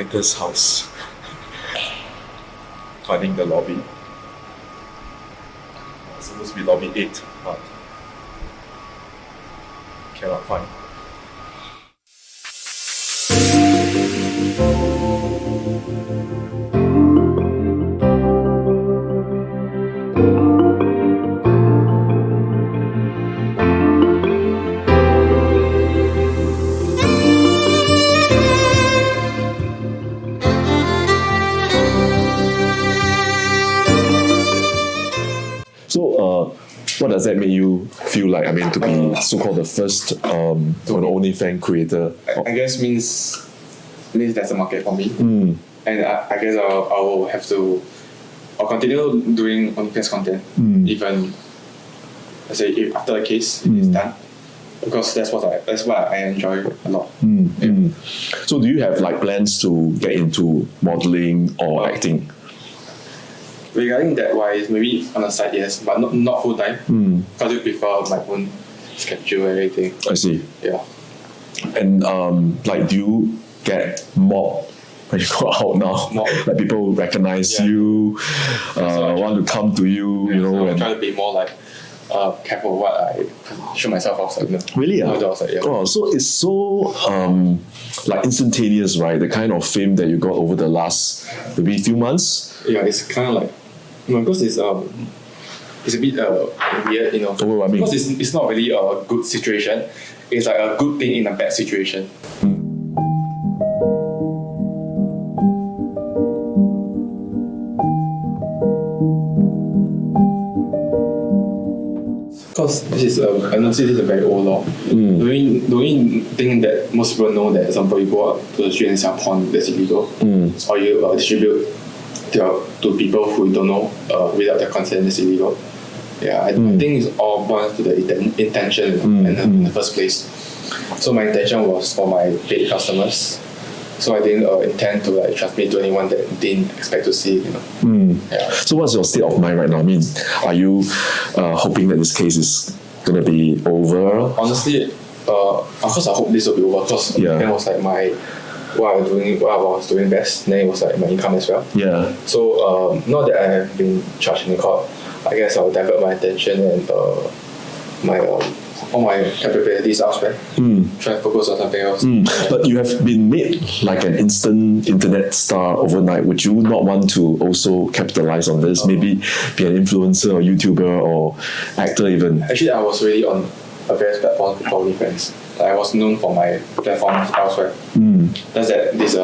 Titus' house. Finding the lobby. It's supposed to be lobby 8, but cannot find. So, what does that make you feel like? I mean, to be so-called the first OnlyFans creator. I guess means there's a market for me, and I guess I'll continue doing OnlyFans content even, let's say, if after the case is done, because that's what I enjoy a lot. So, do you have like plans to get into modeling or acting? Regarding that wise, maybe on the side, yes, but not full time. Because I prefer my own schedule and everything. I see. Yeah. And like, do you get mobbed when you go out now? Like people recognize you, want to come to you, you know. So I try to be more like careful what I show myself outside. Really? Outside, yeah. Oh, so it's so like instantaneous, right? The kind of fame that you got over the last maybe few months. Yeah, it's kind of like, because it's a bit weird, you know. Oh, I mean, because it's not really a good situation. It's like a good thing in a bad situation. Because this is I noticed this is a very old law. The only thing that most people know that, for example, you go out to the street and sell porn, that's illegal, or you distribute to people who you don't know without their consent, that's illegal. Yeah, I think it's all boils to the intention in the first place. So my intention was for my paid customers. So I didn't intend to like transmit to anyone that didn't expect to see it, you know. Yeah. So what's your state of mind right now? I mean, are you hoping that this case is gonna be over? Honestly, of course I hope this will be over, because that was like what I was doing best. Then it was like my income as well. Yeah. So now that I have been charged in the court, I guess I'll divert my attention and all my capabilities elsewhere. Try to focus on something else. But you have been made like an instant internet star overnight. Would you not want to also capitalize on this? Maybe be an influencer or YouTuber or actor even? Actually, I was really on a various platforms before OnlyFans. I was known for my platforms elsewhere. That's that this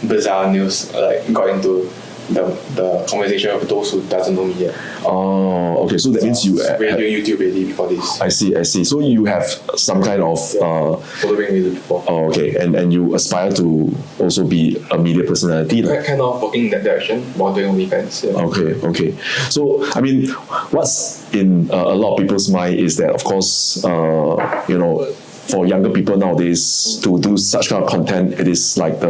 bizarre news got into the conversation of those who doesn't know me yet. Oh, okay. So that means you doing YouTube already before this. I see. So you have some kind of following me before. Oh, okay. And you aspire to also be a media personality, like kind of working in that direction while doing OnlyFans. Yeah. Okay. So I mean, what's in a lot of people's mind is that, of course, you know, for younger people nowadays to do such kind of content, it is like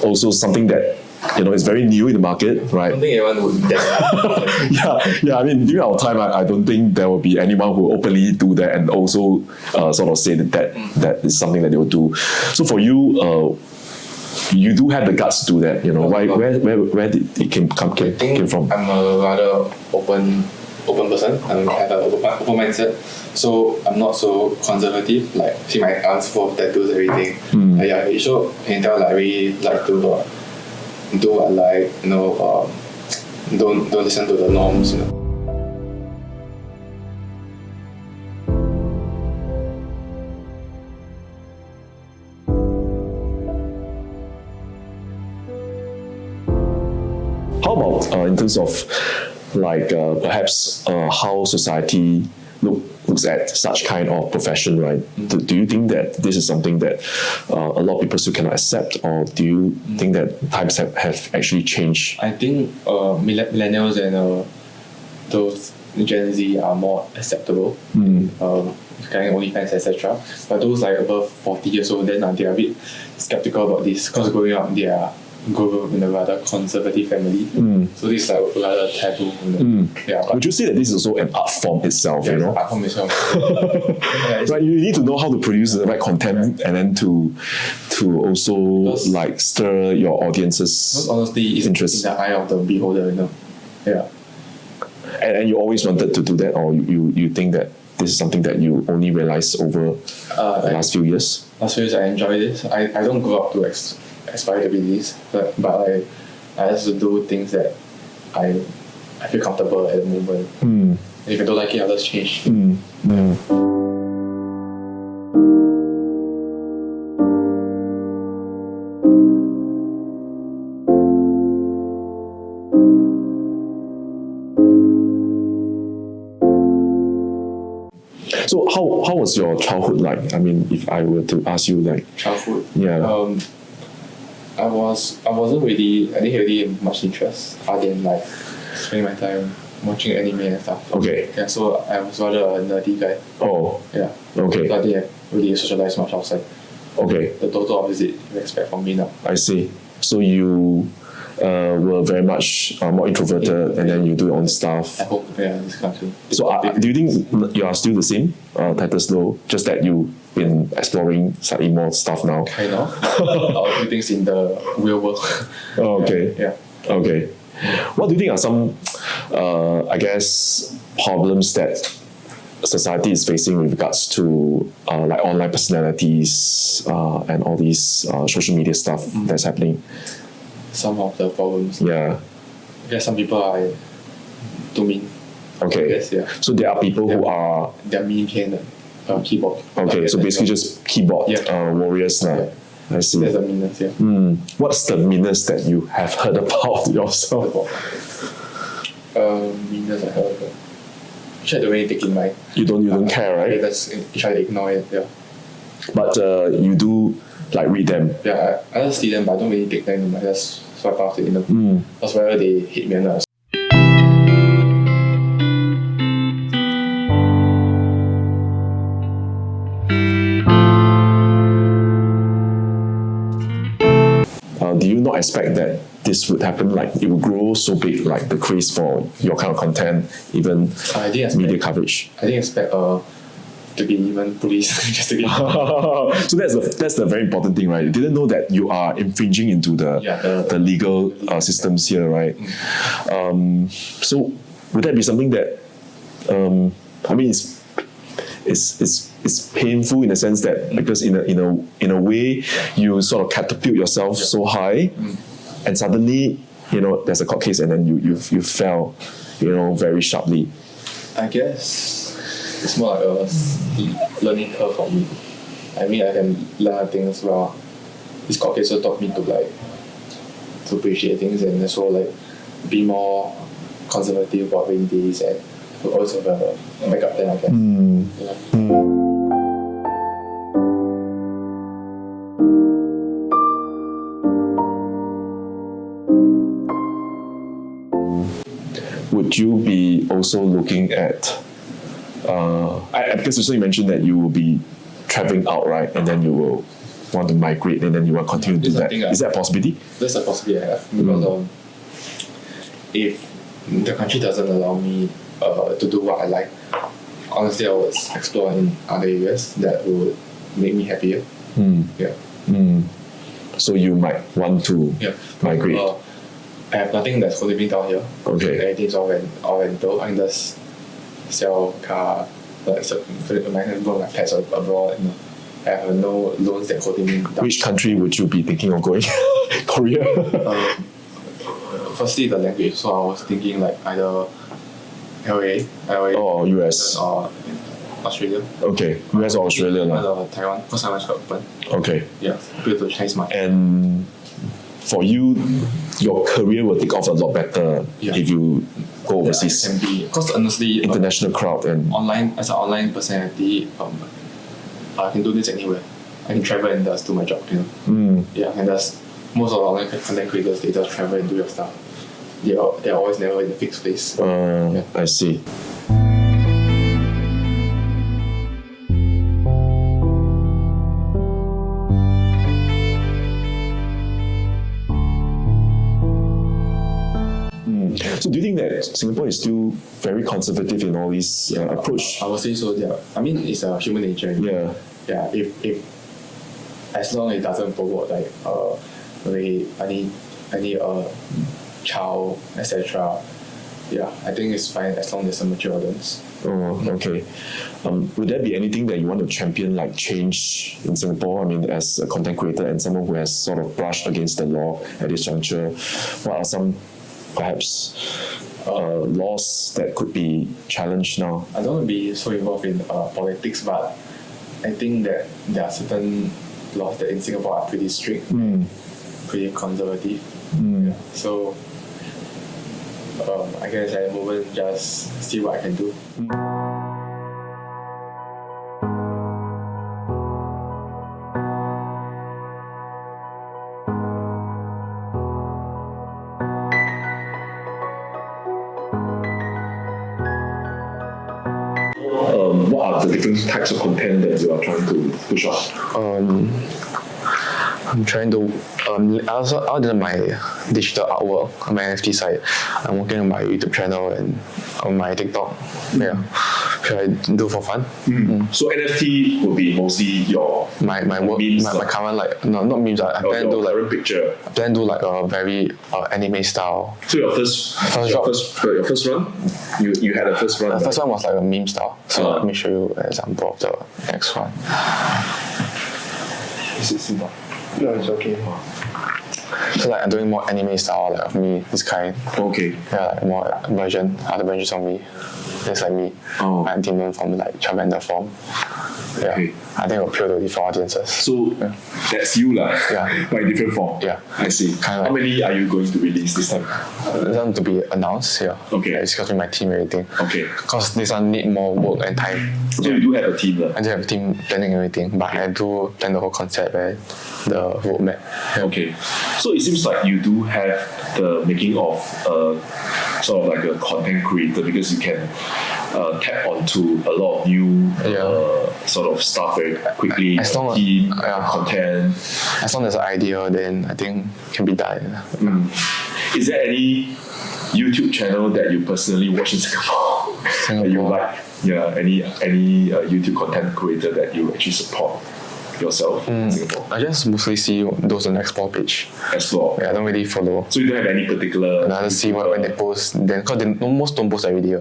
also something that, you know, it's very new in the market, right? I don't think anyone would do that. Yeah. I mean, during our time, I don't think there will be anyone who openly do that and also sort of say that is something that they will do. So for you, you do have the guts to do that, you know. Where did it came from? I'm a rather open person. I have an open mindset. So I'm not so conservative. Like, see my arms full of tattoos, everything. So you can tell, like, I really like to do what I like, you know. Don't listen to the norms, you know. How about in terms of like perhaps how society looks at such kind of profession, right? Do you think that this is something that a lot of people still cannot accept, or do you think that times have actually changed? I think millennials and those Gen Z are more acceptable. Carrying OnlyFans, etc. But those like above 40 years old, then they are a bit skeptical about this, because growing up they are grew up in a rather conservative family. So this is like rather taboo. Yeah, but Would you say that this is also an art form itself, you know? art form itself. Right, you need to know how to produce the right content and then to also like stir your audience's Because honestly, it's interest. in the eye of the beholder, you know. Yeah. And you always wanted to do that, or you think that this is something that you only realized over the last few years? Last few years I enjoy this. I don't grow up to aspire to be this, but I just do things that I feel comfortable at the moment. And if I don't like it, I'll just change. So how was your childhood like? I mean, if I were to ask you, like, Childhood. yeah. I didn't really have much interest other than like spending my time watching anime and stuff. Okay. Yeah, so I was rather a nerdy guy. Oh, Yeah. okay. So I didn't really socialize much outside. Okay. The total opposite you expect from me now. I see. So you were very much more introverted, and then you do your own stuff. I hope, yeah, this kind of thing. So do you think you are still the same, Titus Low? Just that you've been exploring slightly more stuff now. Kind of. I'll do things in the real world. Oh, okay. Yeah. Okay. What do you think are some, I guess, problems that society is facing with regards to like online personalities and all these social media stuff that's happening? Some of the problems. Yeah. I guess some people are too mean. Okay. Yes, yeah. So there are people who are They're mean can keyboard. okay. So basically just keyboard warriors now. Yeah. I see. There's a meanness, yeah. What's the meanness that you have heard about yourself? Meanness I heard about. Which I don't really take in mind. You don't care, I right? just try to ignore it, yeah. But you do like read them. Yeah, I just see them, but I don't really take them in mind. I just swipe past it, you know. That's whether they hate me or not. Do you not expect that this would happen? Like it would grow so big, like the craze for your kind of content, even I didn't expect, media coverage. I didn't expect to be even police just to get So that's the very important thing, right? You didn't know that you are infringing into the legal systems here, right? So would that be something that I mean it's painful in the sense that because in a way you sort of catapult yourself so high, and suddenly there's a court case and then you fell very sharply. I guess it's more like a learning curve for me. I mean, I can learn things well. This court case also taught me to appreciate things and also like be more conservative about doing this and to also have a backup plan, I guess. Yeah. Would you be also looking at because you mentioned that you will be traveling out, right? And then you will want to migrate and then you will continue to do that. Is that a possibility? That's a possibility I have because if the country doesn't allow me to do what I like, honestly I would explore in other areas that would make me happier. Yeah. So you might want to migrate. I have nothing that's holding me down here. Okay. Everything's all rental. I can just sell car, my pets abroad. I have no loans that holding me down. Which country would you be thinking of going? Korea? Firstly, the language. So I was thinking like either LA or US or Australia. Okay, US or Australia. Or Taiwan, because Taiwan's quite open. Okay. Yeah, build to Chinese market. And for you, your career will take off a lot better if you go overseas. Can be, because honestly, international crowd and as an online personality, I can do this anywhere. I can travel and just do my job, Yeah, and that's most of the online content creators, they just travel and do your stuff. They're always never in a fixed place. I see. Singapore is still very conservative in all these approach. I would say so. Yeah, I mean it's a human nature. Yeah. Yeah. If as long as it doesn't provoke like maybe any child, etc. Yeah, I think it's fine as long as there's a mature audience. Oh, okay. Would there be anything that you want to champion, like change in Singapore? I mean, as a content creator and someone who has sort of brushed against the law at this juncture, what are some perhaps laws that could be challenged now? I don't want to be so involved in politics, but I think that there are certain laws that in Singapore are pretty strict, pretty conservative. Yeah. So I guess at the moment just see what I can do. What are the different types of content that you are trying to push out? I'm trying to other than my digital artwork on my NFT site, I'm working on my YouTube channel and on my TikTok. Yeah, which I do for fun. So NFT will be mostly your My work, memes, my current like not memes. I plan to do like current picture. I plan to do like a very anime style. So your first run, you had a first run. The first one was like a meme style. So Uh-huh. let me show you an example of the next one. Is it simple? No, it's okay. So like I'm doing more anime style like of me, this kind. Okay. Yeah, like more other versions of me. Just like me. Oh. My demon form, like Charmander form. Yeah. Okay. I think it'll appeal to different audiences. So that's you lah. Yeah. By different form. Yeah. I see. Kinda How like- many are you going to release this time? This one to be announced, yeah. Okay. I discussed with my team and everything. Okay. Because this one need more work and time. So you do have a team lah. I do have a team planning everything, but I do plan the whole concept and the roadmap. Okay. So it seems like you do have the making of sort of like a content creator because you can tap onto a lot of new sort of stuff very quickly. As long as- team, yeah. content. As long as an idea, then I think can be done. Is there any YouTube channel that you personally watch in Singapore that you Singapore. like? Yeah, any YouTube content creator that you actually support yourself in Singapore? I just mostly see those on the explore page. Explore. Yeah, I don't really follow. So you don't have any particular. And I just see when they post, then because they most don't post every day.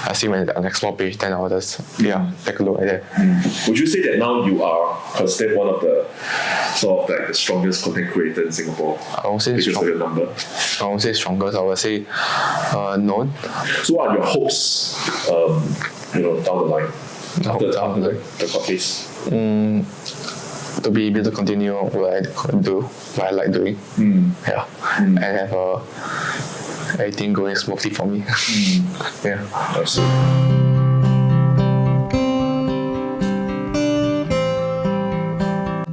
I see when on the explore page, then I'll just take a look at that. Would you say that now you are considered one of the sort of like the strongest content creator in Singapore I won't say because of your number? I won't say strongest. I would say known. So what are your hopes? Down the line after Down the line. the court case. To be able to continue what I do, what I like doing. Yeah. And have everything going smoothly for me. Yeah. I see.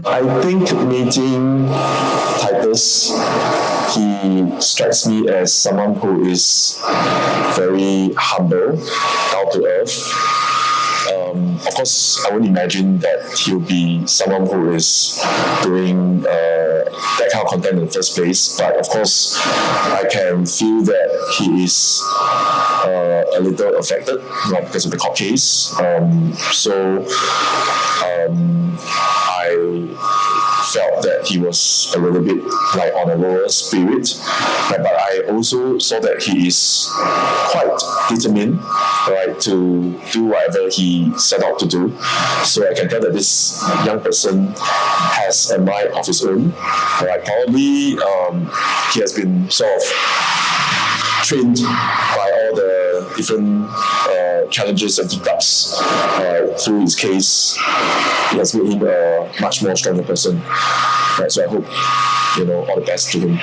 I think meeting Titus, he strikes me as someone who is very humble, down to earth. Of course, I wouldn't imagine that he'll be someone who is doing that kind of content in the first place. But of course, I can feel that he is a little affected, because of the court case. I felt that he was a little bit like on a lower spirit, but I also saw that he is quite determined, right, to do whatever he set out to do. So I can tell that this young person has a mind of his own. Right, probably he has been sort of trained by all the different challenges and hiccups through his case. It has made him a much more stronger person. Right, so I hope all the best to him.